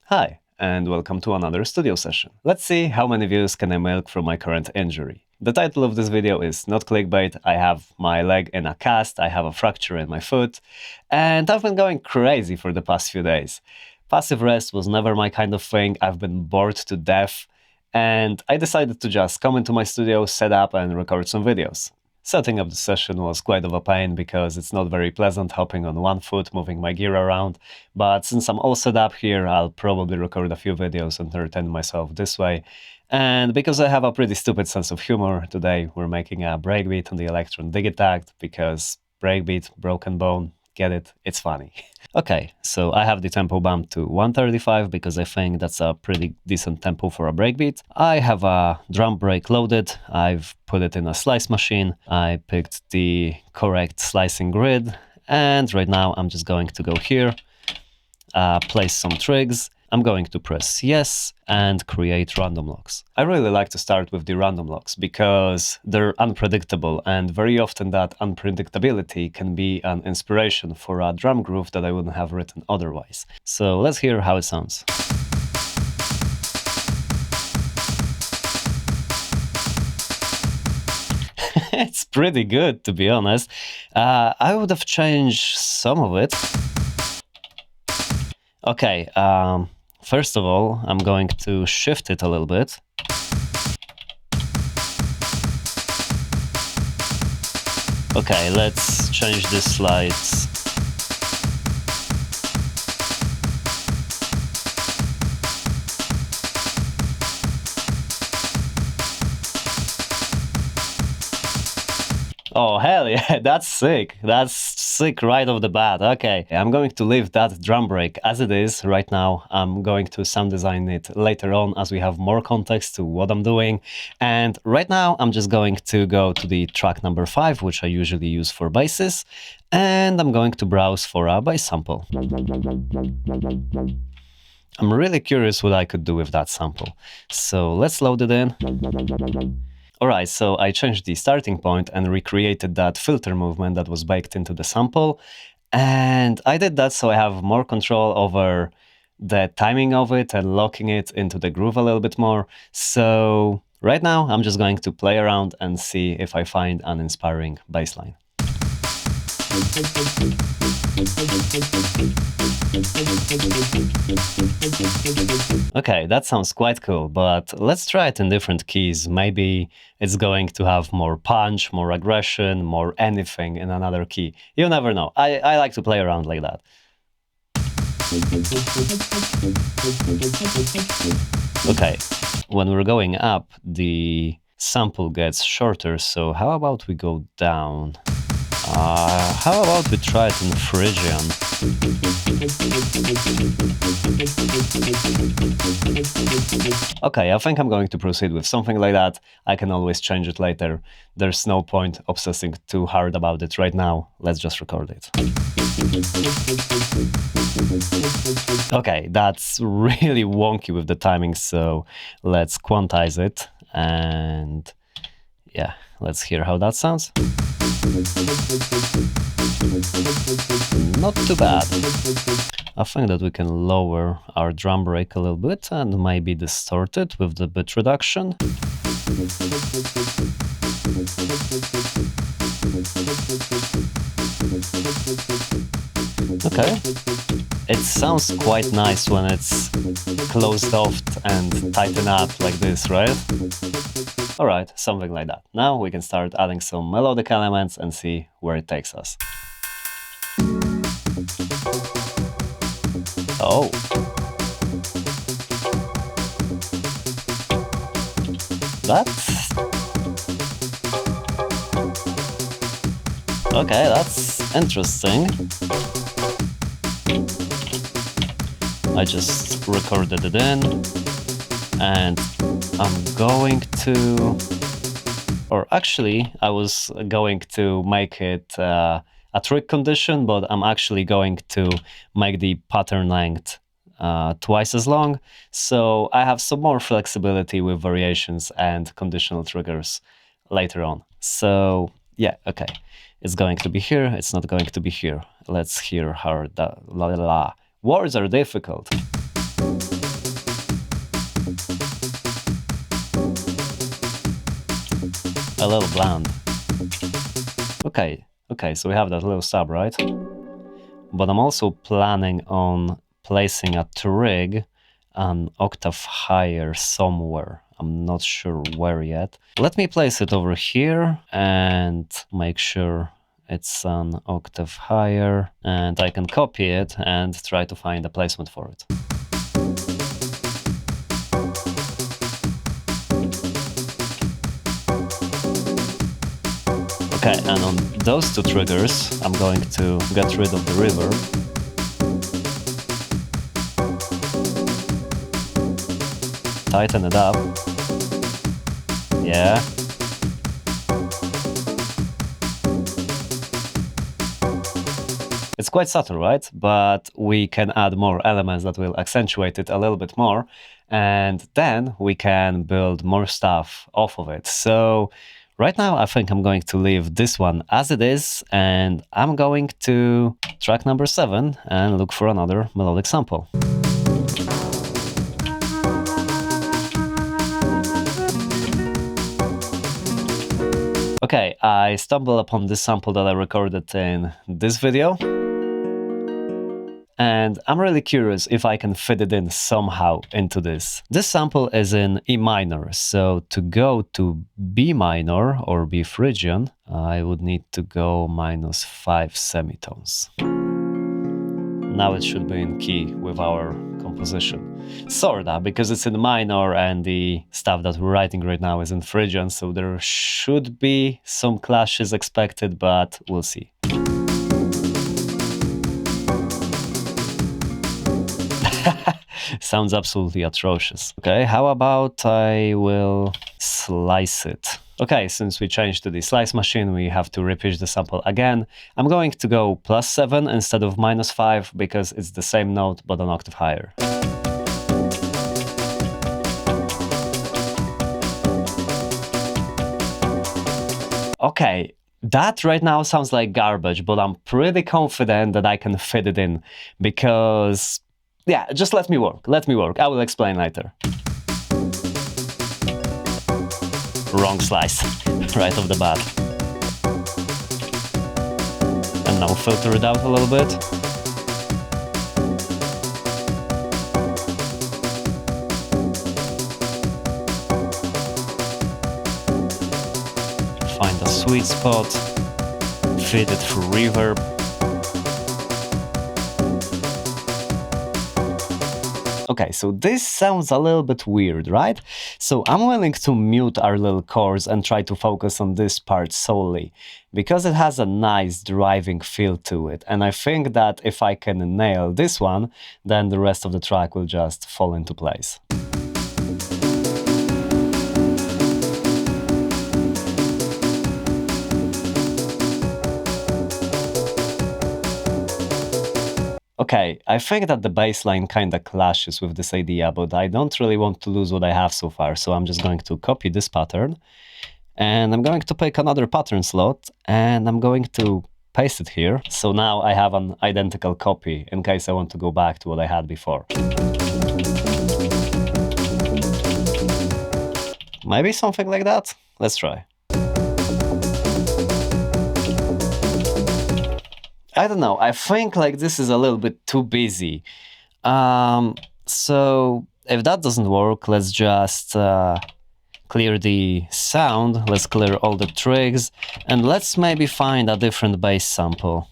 Hi, and welcome to another studio session. Let's see how many views can I milk from my current injury. The title of this video is not clickbait. I have my leg in a cast, I have a fracture in my foot, and I've been going crazy for the past few days. Passive rest was never my kind of thing. I've been bored to death, and I decided to just come into my studio, set up and record some videos. Setting up the session was quite of a pain because it's not very pleasant hopping on one foot, moving my gear around, but since I'm all set up here, I'll probably record a few videos and entertain myself this way. And because I have a pretty stupid sense of humor, today we're making a breakbeat on the Electron digitakt, because breakbeat, broken bone, get it? It's funny. Okay, so I have the tempo bumped to 135 because I think that's a pretty decent tempo for a breakbeat. I have a drum break loaded. I've put it in a slice machine. I picked the correct slicing grid, and right now I'm just going to go here, place some trigs. I'm going to press yes and create random locks. I really like to start with the random locks because they're unpredictable, and very often that unpredictability can be an inspiration for a drum groove that I wouldn't have written otherwise. So let's hear how it sounds. It's pretty good, to be honest. I would have changed some of it. Okay, first of all, I'm going to shift it a little bit. Okay, let's change the slides. Oh, hell yeah, that's sick. That's sick right off the bat. Okay, I'm going to leave that drum break as it is right now. I'm going to sound design it later on as we have more context to what I'm doing. And right now, I'm just going to go to the track number 5, which I usually use for basses. And I'm going to browse for a bass sample. I'm really curious what I could do with that sample. So let's load it in. Alright, so I changed the starting point and recreated that filter movement that was baked into the sample. And I did that so I have more control over the timing of it and locking it into the groove a little bit more. So right now I'm just going to play around and see if I find an inspiring bass line. Okay, that sounds quite cool, but let's try it in different keys. Maybe it's going to have more punch, more aggression, more anything in another key. You never know. I like to play around like that. Okay, when we're going up, the sample gets shorter, so how about we go down? How about we try it in Phrygian? Okay, I think I'm going to proceed with something like that. I can always change it later. There's no point obsessing too hard about it right now. Let's just record it. Okay, that's really wonky with the timing, so let's quantize it. And yeah, let's hear how that sounds. Not too bad. I think that we can lower our drum break a little bit and maybe distort it with the bit reduction. Okay. It sounds quite nice when it's closed off and tightened up like this, right? Alright, something like that. Now we can start adding some melodic elements and see where it takes us. Oh. That's... okay, that's interesting. I just recorded it in, and I'm going to... or actually, I was going to make it a trick condition, but I'm actually going to make the pattern length twice as long, so I have some more flexibility with variations and conditional triggers later on. So yeah, okay, it's going to be here, it's not going to be here. Let's hear how the la la la. Words are difficult. a little bland. Okay, so we have that little sub, right? But I'm also planning on placing a trig an octave higher somewhere. I'm not sure where yet. Let me place it over here and make sure it's an octave higher, and I can copy it and try to find a placement for it. Okay, and on those two triggers, I'm going to get rid of the reverb. Tighten it up. Yeah. It's quite subtle, right? But we can add more elements that will accentuate it a little bit more, and then we can build more stuff off of it. So right now, I think I'm going to leave this one as it is, and I'm going to track number 7 and look for another melodic sample. Okay, I stumbled upon this sample that I recorded in this video, and I'm really curious if I can fit it in somehow into this. This sample is in E minor, so to go to B minor or B Phrygian, I would need to go -5 semitones. Now it should be in key with our composition. Sorta, because it's in minor and the stuff that we're writing right now is in Phrygian, so there should be some clashes expected, but we'll see. Sounds absolutely atrocious. Okay, how about I will slice it? Okay, since we changed to the slice machine, we have to repitch the sample again. I'm going to go +7 instead of -5 because it's the same note but an octave higher. Okay, that right now sounds like garbage, but I'm pretty confident that I can fit it in because, yeah, just let me work. I will explain later. Wrong slice, right off the bat. And now filter it out a little bit. Find a sweet spot, feed it through reverb. Okay, so this sounds a little bit weird, right? So I'm willing to mute our little chords and try to focus on this part solely, because it has a nice driving feel to it. And I think that if I can nail this one, then the rest of the track will just fall into place. Okay, I think that the bassline kinda clashes with this idea, but I don't really want to lose what I have so far, so I'm just going to copy this pattern, and I'm going to pick another pattern slot, and I'm going to paste it here. So now I have an identical copy in case I want to go back to what I had before. Maybe something like that? Let's try. I don't know, I think like this is a little bit too busy. So if that doesn't work, let's just clear the sound, let's clear all the trigs, and let's maybe find a different bass sample.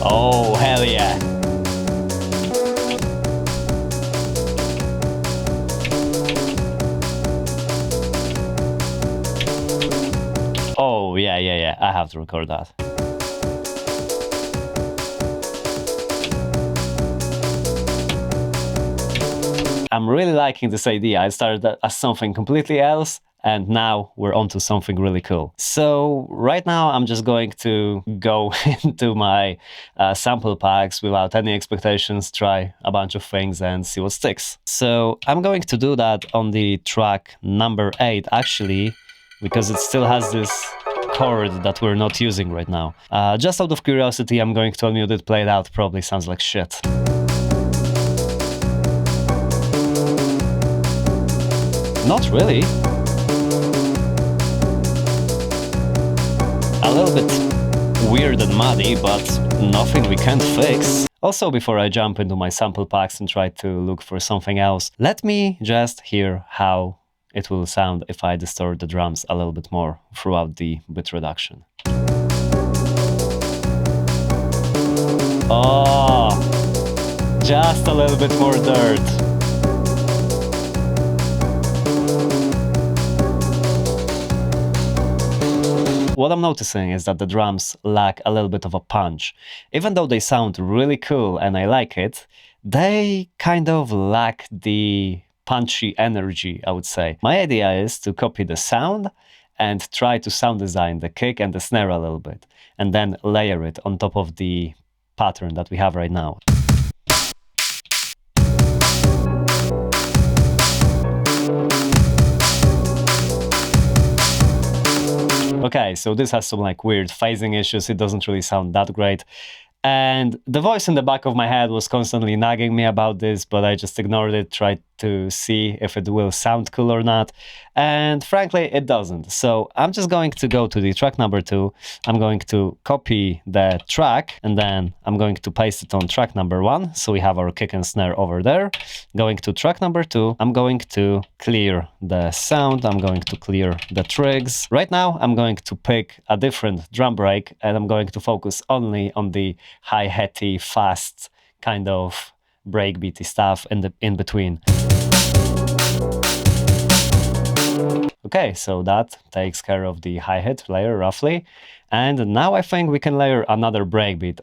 Oh, hell yeah! Oh, yeah, I have to record that. I'm really liking this idea. I started as something completely else, and now we're onto something really cool. So right now I'm just going to go into my sample packs without any expectations, try a bunch of things and see what sticks. So I'm going to do that on the track number 8 actually, because it still has this chord that we're not using right now. Just out of curiosity, I'm going to unmute it, play it out, probably sounds like shit. Not really. A little bit weird and muddy, but nothing we can't fix. Also, before I jump into my sample packs and try to look for something else, let me just hear how it will sound if I distort the drums a little bit more throughout the bit reduction. Oh, just a little bit more dirt. What I'm noticing is that the drums lack a little bit of a punch. Even though they sound really cool and I like it, they kind of lack the punchy energy, I would say. My idea is to copy the sound and try to sound design the kick and the snare a little bit, and then layer it on top of the pattern that we have right now. Okay, so this has some like weird phasing issues, it doesn't really sound that great. And the voice in the back of my head was constantly nagging me about this, but I just ignored it, tried to see if it will sound cool or not. And frankly, it doesn't. So I'm just going to go to the track number 2. I'm going to copy the track and then I'm going to paste it on track number 1. So we have our kick and snare over there. Going to track number 2, I'm going to clear the sound. I'm going to clear the trigs. Right now, I'm going to pick a different drum break and I'm going to focus only on the hi-hatty, fast kind of breakbeaty stuff in between. Okay, so that takes care of the hi-hat layer roughly. And now I think we can layer another breakbeat.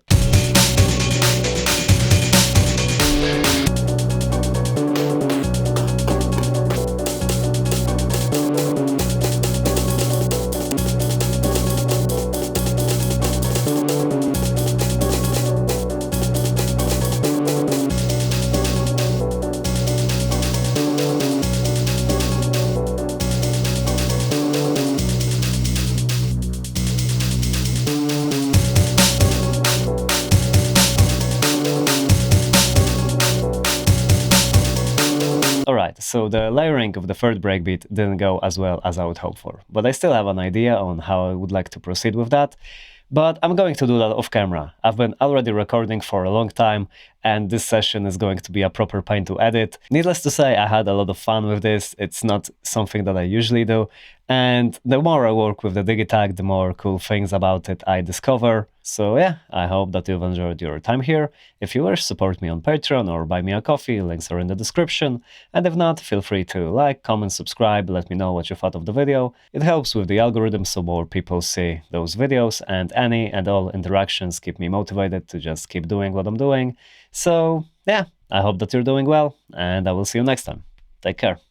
Alright, so the layering of the third breakbeat didn't go as well as I would hope for, but I still have an idea on how I would like to proceed with that. But I'm going to do that off camera. I've been already recording for a long time and this session is going to be a proper pain to edit. Needless to say, I had a lot of fun with this. It's not something that I usually do. And the more I work with the digitakt, the more cool things about it I discover. So yeah, I hope that you've enjoyed your time here. If you wish, support me on Patreon or buy me a coffee, links are in the description. And if not, feel free to like, comment, subscribe, let me know what you thought of the video. It helps with the algorithm so more people see those videos, and any and all interactions keep me motivated to just keep doing what I'm doing. So yeah, I hope that you're doing well, and I will see you next time. Take care.